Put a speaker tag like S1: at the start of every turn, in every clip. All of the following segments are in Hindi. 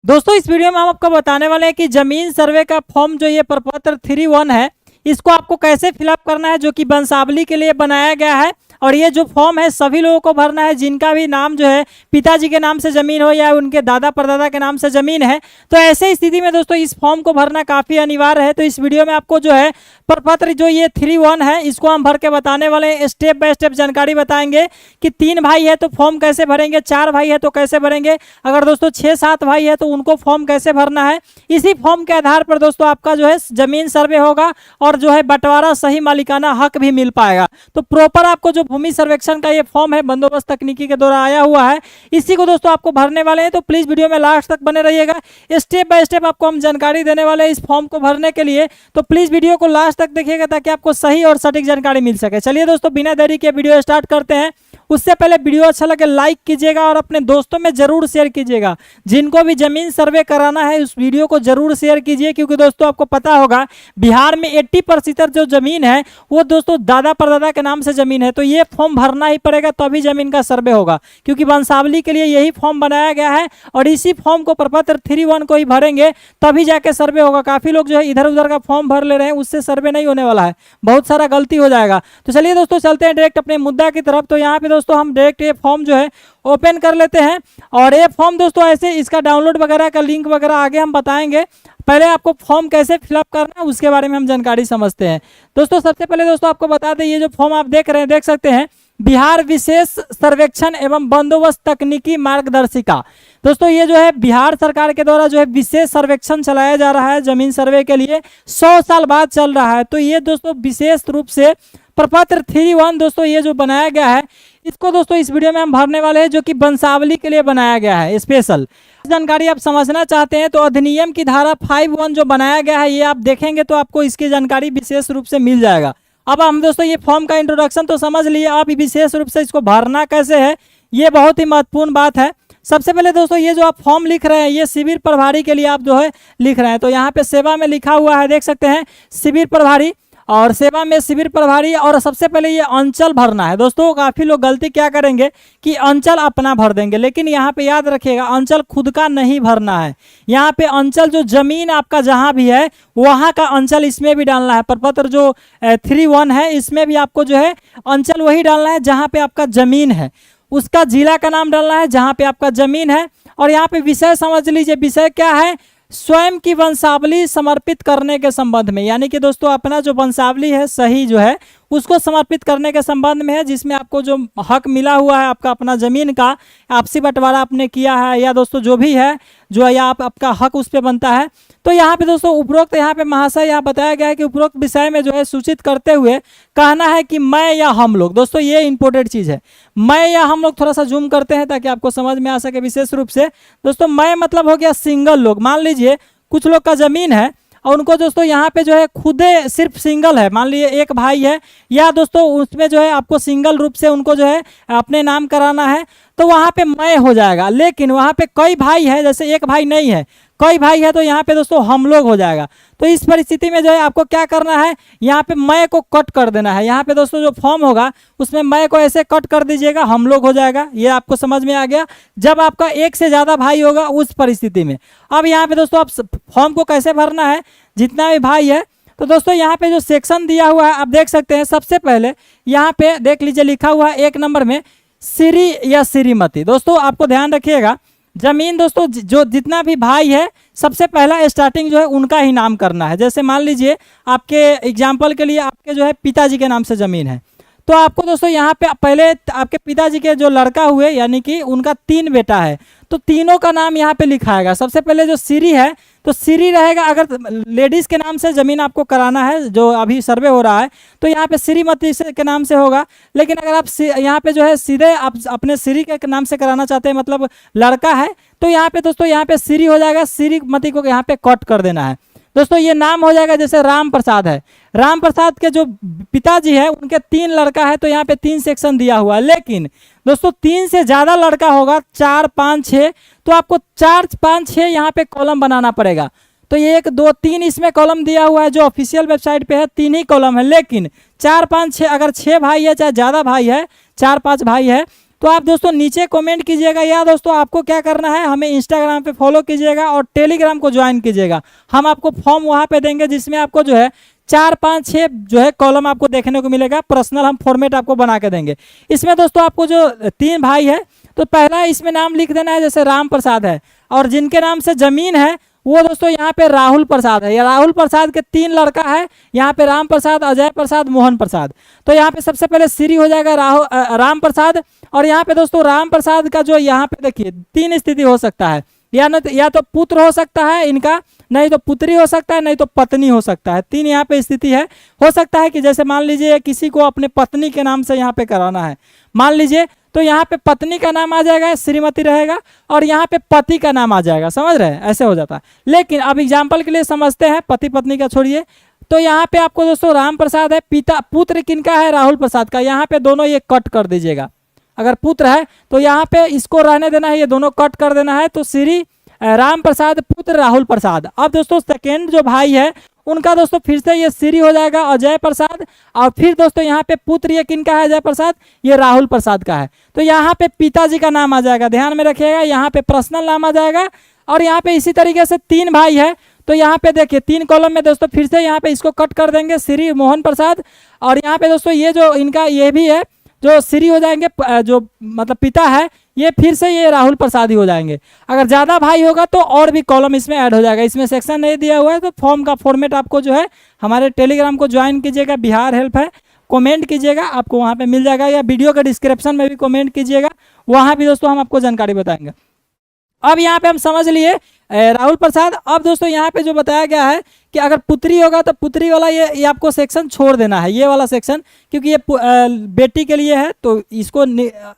S1: दोस्तों इस वीडियो में हम आपको बताने वाले हैं कि जमीन सर्वे का फॉर्म जो ये प्रपत्र 3-1 है, इसको आपको कैसे फिलअप करना है, जो कि वंशावली के लिए बनाया गया है। और ये जो फॉर्म है सभी लोगों को भरना है जिनका भी नाम जो है पिताजी के नाम से जमीन हो या उनके दादा परदादा के नाम से जमीन है। तो ऐसे स्थिति में दोस्तों इस फॉर्म को भरना काफी अनिवार्य है। तो इस वीडियो में आपको जो है प्रपत्र जो ये 3-1 है इसको हम भर के बताने वाले हैं। स्टेप बाय स्टेप जानकारी बताएंगे कि 3 भाई है तो फॉर्म कैसे भरेंगे, 4 भाई है तो कैसे भरेंगे, अगर दोस्तों 6-7 भाई है तो उनको फॉर्म कैसे भरना है। इसी फॉर्म के आधार पर दोस्तों आपका जो है जमीन सर्वे होगा और जो है बंटवारा सही मालिकाना हक भी मिल पाएगा। तो प्रॉपर आपको जो भूमि सर्वेक्षण का ये फॉर्म है बंदोबस्त तकनीकी के द्वारा आया हुआ है, इसी को दोस्तों आपको भरने वाले हैं। तो प्लीज वीडियो में लास्ट तक बने रहिएगा। स्टेप बाय स्टेप आपको हम जानकारी देने वाले हैं इस फॉर्म को भरने के लिए। तो प्लीज वीडियो को लास्ट तक देखिएगा ताकि आपको सही और सटीक जानकारी मिल सके। चलिए दोस्तों बिना देरी के वीडियो स्टार्ट करते हैं। उससे पहले वीडियो अच्छा लगे लाइक कीजिएगा और अपने दोस्तों में जरूर शेयर कीजिएगा। जिनको भी जमीन सर्वे कराना है उस वीडियो को जरूर शेयर कीजिए, क्योंकि दोस्तों आपको पता होगा बिहार में 80% जो जमीन है वो दोस्तों दादा परदादा के नाम से जमीन है। तो ये फॉर्म भरना ही पड़ेगा तभी जमीन का सर्वे होगा, क्योंकि वंशावली के लिए यही फॉर्म बनाया गया है और इसी फॉर्म को प्रपत्र 3-1 को ही भरेंगे तभी जाके सर्वे होगा। काफी लोग जो है इधर उधर का फॉर्म भर ले रहे हैं, उससे सर्वे नहीं होने वाला है, बहुत सारा गलती हो जाएगा। तो चलिए दोस्तों चलते हैं डायरेक्ट अपने मुद्दा की तरफ। तो यहाँ पे दोस्तों हम डायरेक्ट ये फॉर्म जो है ओपन कर लेते हैं और ये फॉर्म दोस्तों ऐसे इसका डाउनलोड वगैरह का लिंक वगैरह आगे हम बताएंगे। पहले आपको फॉर्म कैसे फिलअप करना है उसके बारे में हम जानकारी समझते हैं। दोस्तों सबसे पहले दोस्तों आपको बता दें, ये जो फॉर्म आप देख रहे हैं, देख सकते हैं बिहार विशेष सर्वेक्षण एवं बंदोबस्त तकनीकी मार्गदर्शिका। दोस्तों ये जो है बिहार सरकार के द्वारा जो है विशेष सर्वेक्षण चलाया जा रहा है जमीन सर्वे के लिए, 100 साल बाद चल रहा है। तो ये दोस्तों विशेष रूप से प्रपत्र 3-1 दोस्तों ये जो बनाया गया है इसको दोस्तों इस वीडियो में हम भरने वाले हैं, जो कि वंशावली के लिए बनाया गया है स्पेशल। जानकारी आप समझना चाहते हैं तो अधिनियम की धारा 5-1 जो बनाया गया है ये आप देखेंगे तो आपको इसकी जानकारी विशेष रूप से मिल जाएगा। अब हम दोस्तों ये फॉर्म का इंट्रोडक्शन तो समझ लिए, आप विशेष रूप से इसको भरना कैसे है ये बहुत ही महत्वपूर्ण बात है। सबसे पहले दोस्तों ये जो आप फॉर्म लिख रहे हैं ये शिविर प्रभारी के लिए आप जो है लिख रहे हैं। तो यहाँ पे सेवा में लिखा हुआ है, देख सकते हैं शिविर प्रभारी, और सेवा में शिविर प्रभारी। और सबसे पहले ये अंचल भरना है। दोस्तों काफी लोग गलती क्या करेंगे कि अंचल अपना भर देंगे, लेकिन यहाँ पे याद रखिएगा अंचल खुद का नहीं भरना है। यहाँ पे अंचल जो जमीन आपका जहाँ भी है वहाँ का अंचल इसमें भी डालना है। प्रपत्र जो 3-1 है इसमें भी आपको जो है अंचल वही डालना है जहाँ पे आपका जमीन है, उसका जिला का नाम डालना है जहाँ पे आपका जमीन है। और यहाँ पे विषय समझ लीजिए, विषय क्या है, स्वयं की वंशावली समर्पित करने के संबंध में, यानी कि दोस्तों अपना जो वंशावली है सही जो है उसको समर्पित करने के संबंध में है, जिसमें आपको जो हक मिला हुआ है आपका अपना जमीन का आपसी बंटवारा आपने किया है या दोस्तों जो भी है जो या आपका हक उस पर बनता है। तो यहाँ पे दोस्तों उपरोक्त यहाँ पे महाशय यहाँ बताया गया है कि उपरोक्त विषय में जो है सूचित करते हुए कहना है कि मैं या हम लोग। दोस्तों ये इंपॉर्टेंट चीज है, मैं या हम लोग। थोड़ा सा जूम करते हैं ताकि आपको समझ में आ सके विशेष रूप से। दोस्तों मैं मतलब हो गया सिंगल लोग। मान लीजिए कुछ लोग का जमीन है और उनको दोस्तों यहाँ पे जो है खुदे सिर्फ सिंगल है, मान लीजिए एक भाई है या दोस्तों उसमें जो है आपको सिंगल रूप से उनको जो है अपने नाम कराना है, तो वहाँ पे मैं हो जाएगा। लेकिन वहाँ पे कई भाई है, जैसे एक भाई नहीं है कई भाई है, तो यहाँ पे दोस्तों हम लोग हो जाएगा। तो इस परिस्थिति में जो है आपको क्या करना है, यहाँ पे मैं को कट कर देना है। यहाँ पे दोस्तों जो फॉर्म होगा उसमें मैं को ऐसे कट कर दीजिएगा, हम लोग हो जाएगा। ये आपको समझ में आ गया। जब आपका एक से ज्यादा भाई होगा उस परिस्थिति में। अब यहाँ पे दोस्तों आप फॉर्म को कैसे भरना है, जितना भी भाई है। तो दोस्तों यहाँ पे जो सेक्शन दिया हुआ है आप देख सकते हैं। सबसे पहले यहाँ पे देख लीजिए लिखा हुआ है 1 नंबर में श्री या श्रीमती। दोस्तों आपको ध्यान रखिएगा जमीन दोस्तों जो जितना भी भाई है सबसे पहला स्टार्टिंग जो है उनका ही नाम करना है। जैसे मान लीजिए आपके एग्जाम्पल के लिए आपके जो है पिताजी के नाम से जमीन है, तो आपको दोस्तों यहाँ पे पहले आपके पिताजी के जो लड़का हुए यानी कि उनका 3 बेटा है, तो तीनों का नाम यहाँ पे लिखाएगा। सबसे पहले जो श्री है तो श्री रहेगा। अगर लेडीज के नाम से जमीन आपको कराना है जो अभी सर्वे हो रहा है तो यहाँ पे श्रीमती के नाम से होगा। लेकिन अगर आप यहाँ पे जो है सीधे आप अपने श्री के नाम से कराना चाहते हैं, मतलब लड़का है, तो यहाँ पे दोस्तों यहाँ पे श्री हो जाएगा। श्रीमती को यहाँ पे कट कर देना है। दोस्तों ये नाम हो जाएगा, जैसे राम प्रसाद है, राम प्रसाद के जो पिताजी है उनके 3 लड़का है, तो यहाँ पे 3 सेक्शन दिया हुआ है। लेकिन दोस्तों 3 से ज्यादा लड़का होगा, 4, 5, 6, तो आपको 4, 5, 6 यहाँ पे कॉलम बनाना पड़ेगा। तो ये 1, 2, 3 इसमें कॉलम दिया हुआ है जो ऑफिशियल वेबसाइट पे है, 3 ही कॉलम है। लेकिन 4, 5, 6 अगर 6 भाई है चाहे ज्यादा भाई है, 4, 5 भाई है, तो आप दोस्तों नीचे कमेंट कीजिएगा, या दोस्तों आपको क्या करना है, हमें इंस्टाग्राम पे फॉलो कीजिएगा और टेलीग्राम को ज्वाइन कीजिएगा। हम आपको फॉर्म वहाँ पे देंगे जिसमें आपको जो है 4 5 6 जो है कॉलम आपको देखने को मिलेगा। पर्सनल हम फॉर्मेट आपको बना के देंगे। इसमें दोस्तों आपको जो 3 भाई है, तो पहला इसमें नाम लिख देना है, जैसे राम प्रसाद है, और जिनके नाम से जमीन है वो दोस्तों यहाँ पे राहुल प्रसाद है। या राहुल प्रसाद के 3 लड़का है, यहाँ पे राम प्रसाद, अजय प्रसाद, मोहन प्रसाद। तो यहाँ पे सबसे पहले श्री हो जाएगा राम प्रसाद। और यहाँ पे दोस्तों राम प्रसाद का जो यहाँ पे देखिए 3 स्थिति हो सकता है, या तो पुत्र हो सकता है इनका, नहीं तो पुत्री हो सकता है, नहीं तो पत्नी हो सकता है। 3 यहाँ पे स्थिति है। हो सकता है कि जैसे मान लीजिए किसी को अपने पत्नी के नाम से यहाँ पे कराना है, मान लीजिए, तो यहाँ पे पत्नी का नाम आ जाएगा, श्रीमती रहेगा, और यहाँ पे पति का नाम आ जाएगा। समझ रहे हैं, ऐसे हो जाता है। लेकिन अब एग्जाम्पल के लिए समझते हैं, पति पत्नी का छोड़िए। तो यहाँ पे आपको दोस्तों राम प्रसाद है, पुत्र किनका है, राहुल प्रसाद का। यहाँ पे दोनों ये कट कर दीजिएगा। अगर पुत्र है तो यहाँ पे इसको रहने देना है, ये दोनों कट कर देना है। तो श्री राम प्रसाद पुत्र राहुल प्रसाद। अब दोस्तों सेकेंड जो भाई है उनका दोस्तों फिर से ये श्री हो जाएगा, अजय प्रसाद। और फिर दोस्तों यहाँ पे पुत्र ये किनका है, अजय प्रसाद, ये राहुल प्रसाद का है। तो यहाँ पे पिताजी का नाम आ जाएगा, ध्यान में रखिएगा। यहाँ पे पर्सनल नाम आ जाएगा। और यहाँ पे इसी तरीके से 3 भाई है, तो यहाँ पे देखिए 3 कॉलम में दोस्तों फिर से यहाँ पे इसको कट कर देंगे, श्री मोहन प्रसाद। और यहाँ पे दोस्तों ये जो इनका ये भी है, जो श्री हो जाएंगे, जो मतलब पिता है, ये फिर से ये राहुल प्रसाद ही हो जाएंगे। अगर ज़्यादा भाई होगा तो और भी कॉलम इसमें ऐड हो जाएगा। इसमें सेक्शन नहीं दिया हुआ है, तो फॉर्म का फॉर्मेट आपको जो है हमारे टेलीग्राम को ज्वाइन कीजिएगा, बिहार हेल्प है, कमेंट कीजिएगा, आपको वहाँ पे मिल जाएगा। या वीडियो के डिस्क्रिप्शन में भी कमेंट कीजिएगा, वहाँ भी दोस्तों हम आपको जानकारी बताएंगे। अब यहाँ पे हम समझ लिए राहुल प्रसाद। अब दोस्तों यहाँ पे जो बताया गया है कि अगर पुत्री होगा तो पुत्री वाला ये आपको सेक्शन छोड़ देना है, ये वाला सेक्शन, क्योंकि ये बेटी के लिए है, तो इसको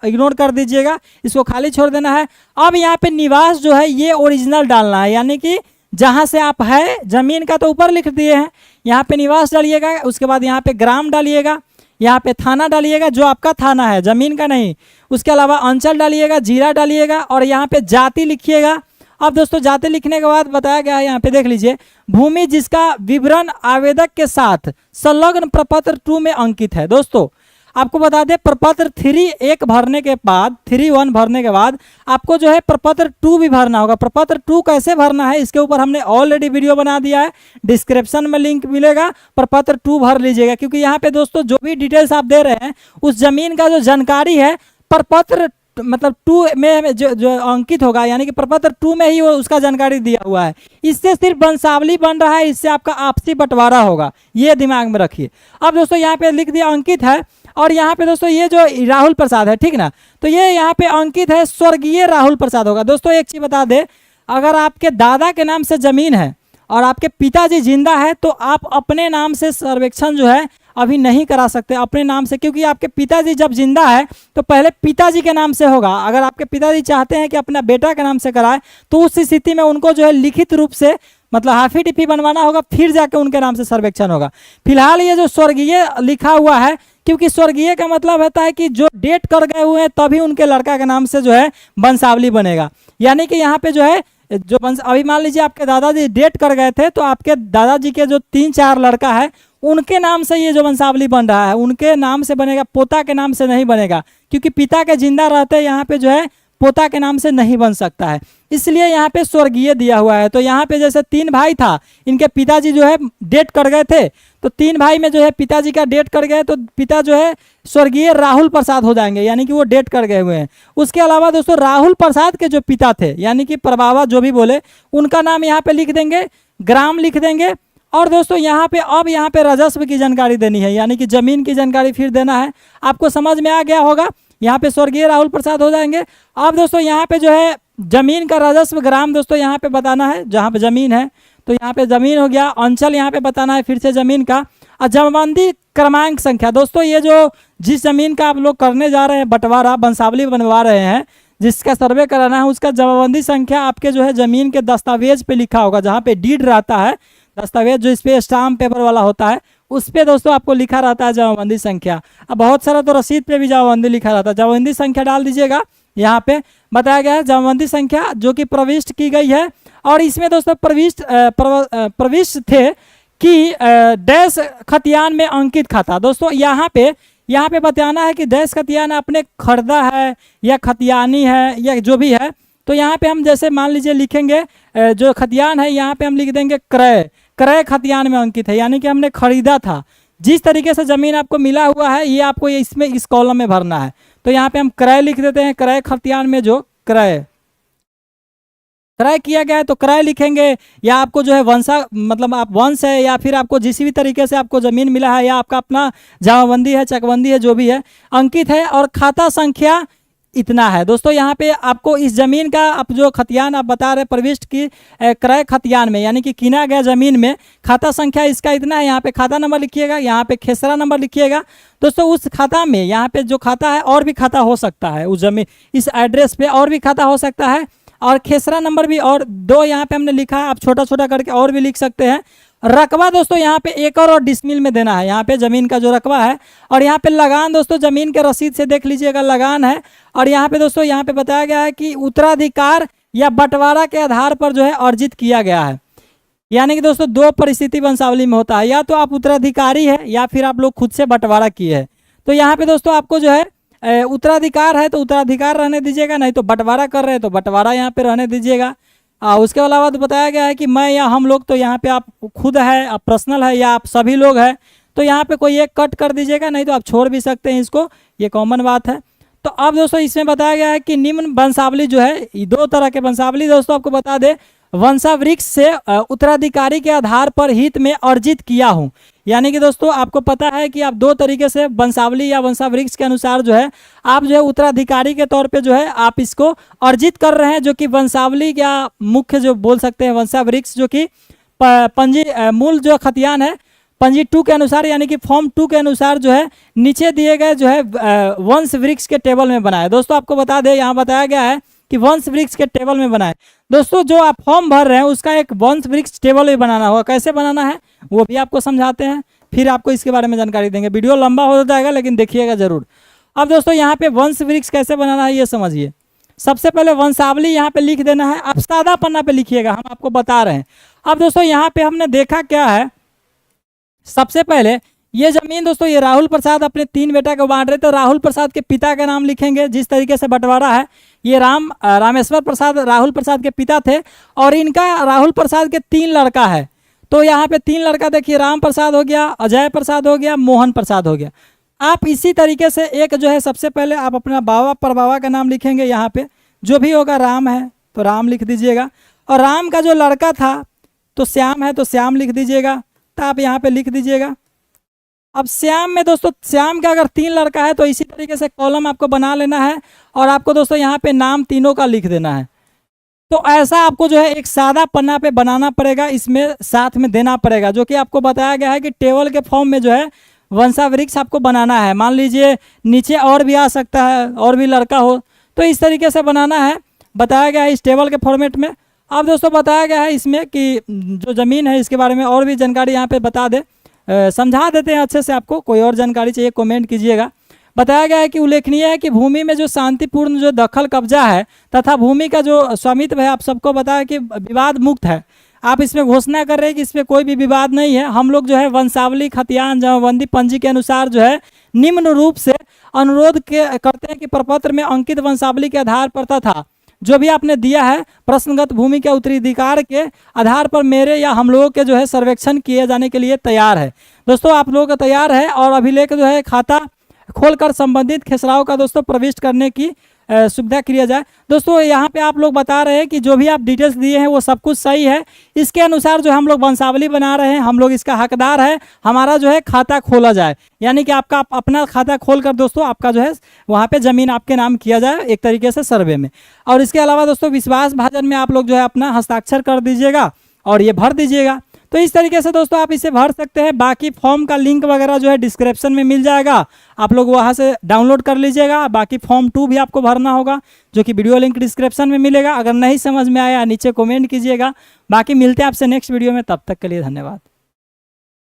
S1: इग्नोर कर दीजिएगा, इसको खाली छोड़ देना है। अब यहाँ पे निवास जो है ये ओरिजिनल डालना है, यानी कि जहाँ से आप है, जमीन का तो ऊपर लिख दिए हैं, यहाँ पे निवास डालिएगा। उसके बाद यहाँ पे ग्राम डालिएगा, यहाँ पे थाना डालिएगा, जो आपका थाना है, जमीन का नहीं। उसके अलावा अंचल डालिएगा, जिला डालिएगा, और यहाँ पे जाति लिखिएगा। अब दोस्तों जाति लिखने के बाद बताया गया है, यहाँ पे देख लीजिए, भूमि जिसका विवरण आवेदक के साथ संलग्न प्रपत्र 2 में अंकित है। दोस्तों आपको बता दें, प्रपत्र 3 भरने के बाद, 3(1) भरने के बाद आपको जो है प्रपत्र 2 भी भरना होगा। प्रपत्र 2 कैसे भरना है, इसके ऊपर हमने ऑलरेडी वीडियो बना दिया है, डिस्क्रिप्शन में लिंक मिलेगा, प्रपत्र 2 भर लीजिएगा। क्योंकि यहाँ पे दोस्तों जो भी डिटेल्स आप दे रहे हैं, उस जमीन का जो जानकारी है प्रपत्र मतलब 2 में जो अंकित होगा, यानी कि प्रपत्र 2 में ही वो उसका जानकारी दिया हुआ है। इससे सिर्फ वंशावली बन रहा है, इससे आपका आपसी बंटवारा होगा, ये दिमाग में रखिए। अब दोस्तों यहाँ पे लिख दिया अंकित है, और यहाँ पे दोस्तों ये जो राहुल प्रसाद है, ठीक ना, तो ये यहाँ पे अंकित है, स्वर्गीय राहुल प्रसाद होगा। दोस्तों एक चीज बता दे, अगर आपके दादा के नाम से जमीन है और आपके पिताजी जिंदा है, तो आप अपने नाम से सर्वेक्षण जो है अभी नहीं करा सकते अपने नाम से, क्योंकि आपके पिताजी जब जिंदा है तो पहले पिताजी के नाम से होगा। अगर आपके पिताजी चाहते हैं कि अपना बेटा के नाम से कराए, तो उस स्थिति में उनको जो है लिखित रूप से मतलब हाफी टिप्पी बनवाना होगा, फिर जाके उनके नाम से सर्वेक्षण होगा। फिलहाल ये जो स्वर्गीय लिखा हुआ है, क्योंकि स्वर्गीय का मतलब होता है कि जो डेट कर गए हुए हैं तभी उनके लड़का के नाम से जो है वंशावली बनेगा। यानी कि यहाँ पे जो है जो अभी मान लीजिए आपके दादाजी डेट कर गए थे, तो आपके दादाजी के जो 3-4 लड़का है उनके नाम से ये जो वंशावली बन रहा है, उनके नाम से बनेगा, पोता के नाम से नहीं बनेगा। क्योंकि पिता के जिंदा रहते यहाँ पे जो है पोता के नाम से नहीं बन सकता है, इसलिए यहाँ पे स्वर्गीय दिया हुआ है। तो यहाँ पे जैसे 3 भाई था, इनके पिताजी जो है डेट कर गए थे, तो 3 भाई में जो है पिताजी का डेट कर गए, तो पिता जो है स्वर्गीय राहुल प्रसाद हो जाएंगे, यानी कि वो डेट कर गए हुए हैं। उसके अलावा दोस्तों राहुल प्रसाद के जो पिता थे, यानी कि प्रभावा जो भी बोले, उनका नाम यहाँ पे लिख देंगे, ग्राम लिख देंगे। और दोस्तों यहाँ पे अब यहाँ पे राजस्व की जानकारी देनी है, यानी कि जमीन की जानकारी फिर देना है। आपको समझ में आ गया होगा, यहाँ पे स्वर्गीय राहुल प्रसाद हो जाएंगे। अब दोस्तों यहाँ पे जो है जमीन का राजस्व ग्राम दोस्तों यहाँ पे बताना है, जहाँ पे जमीन है तो यहाँ पे जमीन हो गया। अंचल यहाँ पे बताना है फिर से जमीन का। और जमाबंदी क्रमांक संख्या, दोस्तों ये जो जिस जमीन का आप लोग करने जा रहे हैं बंटवारा, वंशावली बनवा रहे हैं, जिसका सर्वे कराना है, उसका जमाबंदी संख्या आपके जो है जमीन के दस्तावेज पे लिखा होगा, जहाँ पे डीड रहता है, दस्तावेज जो इस पे स्टाम्प पेपर वाला होता है, उस पे दोस्तों आपको लिखा रहता है जमाबंदी संख्या। अब बहुत सारा तो रसीद पे भी जमाबंदी लिखा रहता है, जमाबंदी संख्या डाल दीजिएगा। यहाँ पे बताया गया है जमाबंदी संख्या जो कि प्रविष्ट की गई है। और इसमें दोस्तों प्रविष्ट थे कि डैश खतियान में अंकित खाता। दोस्तों यहाँ पे यहाँ पे बताना है कि देश खतियान आपने खरीदा है या खतियानी है या जो भी है। तो यहाँ पे हम जैसे मान लीजिए लिखेंगे जो खतियान है यहाँ पे हम लिख देंगे क्रय, क्रय खतियान में अंकित है, यानी कि हमने खरीदा था। जिस तरीके से ज़मीन आपको मिला हुआ है ये आपको इसमें इस कॉलम में भरना है। तो यहाँ पे हम क्रय लिख देते हैं, क्रय खतियान में जो क्रय किया गया है तो क्रय लिखेंगे। या आपको जो है वंशा मतलब आप वंश है या फिर आपको जिस भी तरीके से आपको ज़मीन मिला है या आपका अपना जमाबंदी है, चकबंदी है, जो भी है अंकित है और खाता संख्या इतना है। दोस्तों यहाँ पे आपको इस ज़मीन का आप जो खतियान आप बता रहे प्रविष्ट की क्रय खतियान में यानी कि किना गया ज़मीन में खाता संख्या इसका इतना है। यहाँ पे खाता नंबर लिखिएगा, यहाँ पे खेसरा नंबर लिखिएगा। दोस्तों उस खाता में यहाँ पे जो खाता है और भी खाता हो सकता है, उस ज़मीन इस एड्रेस पे और भी खाता हो सकता है और खेसरा नंबर भी और 2 यहाँ पे हमने लिखा है, आप छोटा छोटा करके और भी लिख सकते हैं। रकबा दोस्तों यहाँ पे एकड़ और डिसमिल में देना है, यहाँ पे ज़मीन का जो रकबा है। और यहाँ पे लगान दोस्तों ज़मीन के रसीद से देख लीजिएगा लगान है। और यहाँ पे दोस्तों यहाँ पे बताया गया है कि उत्तराधिकार या बंटवारा के आधार पर जो है अर्जित किया गया है। यानी कि दोस्तों 2 परिस्थिति वंशावली में होता है, या तो आप उत्तराधिकारी है या फिर आप लोग खुद से बंटवारा किए हैं। तो यहाँ पे दोस्तों आपको जो है उत्तराधिकार है तो उत्तराधिकार रहने दीजिएगा, नहीं तो बंटवारा कर रहे हैं तो बंटवारा यहाँ पे रहने दीजिएगा। उसके अलावा तो बताया गया है कि मैं या हम लोग, तो यहाँ पे आप खुद है, आप पर्सनल है या आप सभी लोग हैं, तो यहाँ पे कोई एक कट कर दीजिएगा, नहीं तो आप छोड़ भी सकते हैं इसको, ये कॉमन बात है। तो अब दोस्तों इसमें बताया गया है कि निम्न वंशावली जो है 2 तरह के वंशावली दोस्तों आपको बता दे, वंशावृक्ष से उत्तराधिकारी के आधार पर हित में अर्जित किया हूँ। यानी कि दोस्तों आपको पता है कि आप 2 तरीके से वंशावली या वंशावृक्ष के अनुसार जो है आप जो है उत्तराधिकारी के तौर पे जो है आप इसको अर्जित कर रहे हैं, जो कि वंशावली या मुख्य जो बोल सकते हैं वंशावृक्ष, जो कि पंजी मूल जो खतियान है पंजी 2 के अनुसार यानी कि फॉर्म 2 के अनुसार जो है नीचे दिए गए जो है वंश वृक्ष के टेबल में बनाए। दोस्तों आपको बता दें यहाँ बताया गया है कि वंश वृक्ष के टेबल में बनाए। दोस्तों जो आप फॉर्म भर रहे हैं उसका एक वंश वृक्ष टेबल भी बनाना होगा, कैसे बनाना है वो भी आपको समझाते हैं, फिर आपको इसके बारे में जानकारी देंगे। वीडियो लंबा हो जाएगा लेकिन देखिएगा जरूर। अब दोस्तों यहाँ पे वंश वृक्ष कैसे बनाना है ये समझिए। सबसे पहले वंशावली यहाँ पे लिख देना है, आप सादा पन्ना पे लिखिएगा, हम आपको बता रहे हैं। अब दोस्तों यहाँ पे हमने देखा क्या है, सबसे पहले ये जमीन दोस्तों ये राहुल प्रसाद अपने 3 बेटा को बांट रहे, तो राहुल प्रसाद के पिता का नाम लिखेंगे। जिस तरीके से बंटवारा है ये रामेश्वर प्रसाद राहुल प्रसाद के पिता थे और इनका राहुल प्रसाद के 3 लड़का है। तो यहाँ पे 3 लड़का देखिए, राम प्रसाद हो गया, अजय प्रसाद हो गया, मोहन प्रसाद हो गया। आप इसी तरीके से एक जो है सबसे पहले आप अपना बाबा परबाबा का नाम लिखेंगे। यहाँ पे जो भी होगा राम है तो राम लिख दीजिएगा, और राम का जो लड़का था तो श्याम है तो श्याम लिख दीजिएगा, तो आप यहाँ पे लिख दीजिएगा। अब श्याम में दोस्तों श्याम का अगर 3 लड़का है तो इसी तरीके से कॉलम आपको बना लेना है और आपको दोस्तों यहाँ पे नाम तीनों का लिख देना है। तो ऐसा आपको जो है एक सादा पन्ना पे बनाना पड़ेगा, इसमें साथ में देना पड़ेगा, जो कि आपको बताया गया है कि टेबल के फॉर्म में जो है वंशावृक्ष आपको बनाना है। मान लीजिए नीचे और भी आ सकता है, और भी लड़का हो, तो इस तरीके से बनाना है, बताया गया है इस टेबल के फॉर्मेट में। अब दोस्तों बताया गया है इसमें कि जो ज़मीन है इसके बारे में और भी जानकारी यहाँ पे बता दे, समझा देते हैं अच्छे से। आपको कोई और जानकारी चाहिए कमेंट कीजिएगा। बताया गया है कि उल्लेखनीय है कि भूमि में जो शांतिपूर्ण जो दखल कब्जा है तथा भूमि का जो स्वामित्व है आप सबको बताया कि विवाद मुक्त है। आप इसमें घोषणा कर रहे हैं कि इसमें कोई भी विवाद नहीं है। हम लोग जो है वंशावली खतियान जमाबंदी पंजी के अनुसार जो है निम्न रूप से अनुरोध करते हैं कि प्रपत्र में अंकित वंशावली के आधार पर तथा जो भी आपने दिया है प्रश्नगत भूमि के उत्तराधिकार के आधार पर मेरे या हम लोगों के जो है सर्वेक्षण किए जाने के लिए तैयार है। दोस्तों आप लोगों का तैयार है और अभिलेख जो है खाता खोलकर संबंधित खेसराओं का दोस्तों प्रविष्ट करने की सुविधा किया जाए। दोस्तों यहाँ पे आप लोग बता रहे हैं कि जो भी आप डिटेल्स दिए हैं वो सब कुछ सही है। इसके अनुसार जो हम लोग वंशावली बना रहे हैं, हम लोग इसका हकदार है, हमारा जो है खाता खोला जाए, यानी कि आपका अपना खाता खोल कर दोस्तों आपका जो है वहाँ पे ज़मीन आपके नाम किया जाए एक तरीके से सर्वे में। और इसके अलावा दोस्तों विश्वास भाजन में आप लोग जो है अपना हस्ताक्षर कर दीजिएगा और ये भर दीजिएगा। तो इस तरीके से दोस्तों आप इसे भर सकते हैं। बाकी फॉर्म का लिंक वगैरह जो है डिस्क्रिप्शन में मिल जाएगा, आप लोग वहां से डाउनलोड कर लीजिएगा। बाकी फॉर्म 2 भी आपको भरना होगा, जो कि वीडियो लिंक डिस्क्रिप्शन में मिलेगा। अगर नहीं समझ में आया नीचे कमेंट कीजिएगा। बाकी मिलते हैं आपसे नेक्स्ट वीडियो में, तब तक के लिए धन्यवाद।